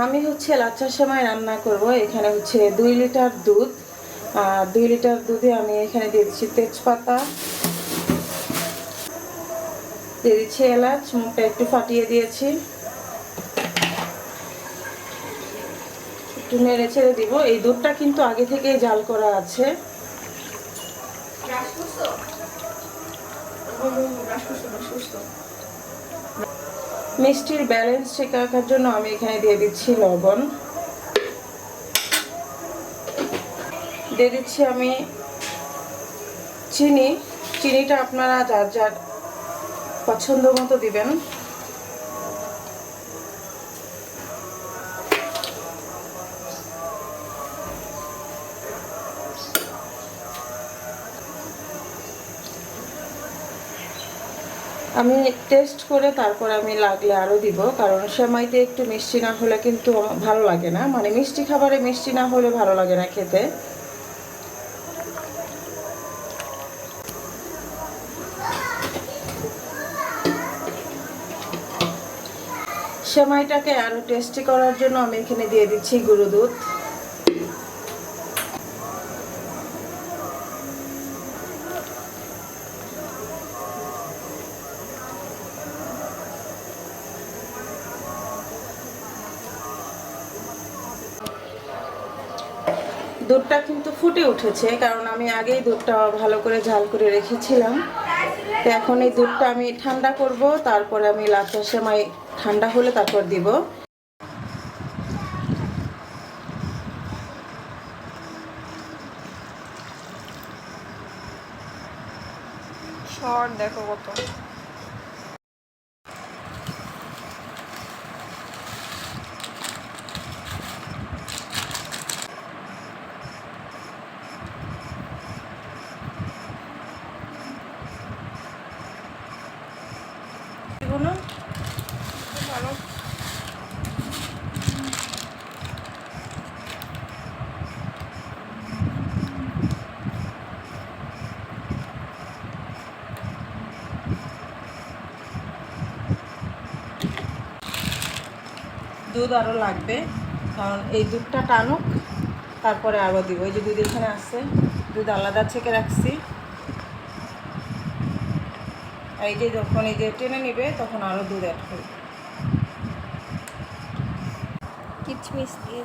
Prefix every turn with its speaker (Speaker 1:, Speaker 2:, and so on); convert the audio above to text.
Speaker 1: আমি হচ্ছে লাচ্ছা সেমাই রান্না করব। এখানে হচ্ছে 2 লিটার দুধ, আর 2 লিটার দুধে আমি এখানে দিয়ে দিচ্ছি তেজপাতা, দিয়ে দিচ্ছি এলাচ, মুখটা একটু ফাটিয়ে দিয়েছি, একটু নেড়ে ছেড়ে দিব। এই দুধটা কিন্তু আগে থেকে জাল করা আছে। মিষ্টির ব্যালেন্স ঠিক রাখার জন্য আমি এখানে দিয়ে দিচ্ছি লবণ, দিয়ে দিচ্ছি আমি চিনি। চিনিটা আপনারা যার যার পছন্দ মতো দিবেন। আমি টেস্ট করে তারপর আমি লাগলে আরও দিব, কারণ সেমাইতে একটু মিষ্টি না হলে কিন্তু ভালো লাগে না, মানে মিষ্টি খাবারে মিষ্টি না হলে ভালো লাগে না খেতে। সেমাইটাকে আরও টেস্টি করার জন্য আমি এখানে দিয়ে দিচ্ছি গুঁড়ো দুধ। দুধটা কিন্তু ফুটে উঠেছে, কারণ আমি আগেই দুধটা ভালো করে ঝাল করে রেখেছিলাম। তো এখন এই দুধটা আমি ঠান্ডা করব, তারপরে আমি লাচ্ছা সেমাই ঠান্ডা হলে তারপর দিব।
Speaker 2: শর্ট দেখো কত। ভালো
Speaker 1: দুধ আরও লাগবে, কারণ এই দুধটা টানুক, তারপরে আরও দিব। এই যে দুধ এখানে আছে, দুধ আলাদা ছেঁকে রাখছি। এই যে যখন এই যে টেনে নিবে তখন আরও দুধ অ্যাড করবে।
Speaker 2: কিচমিচ দিয়ে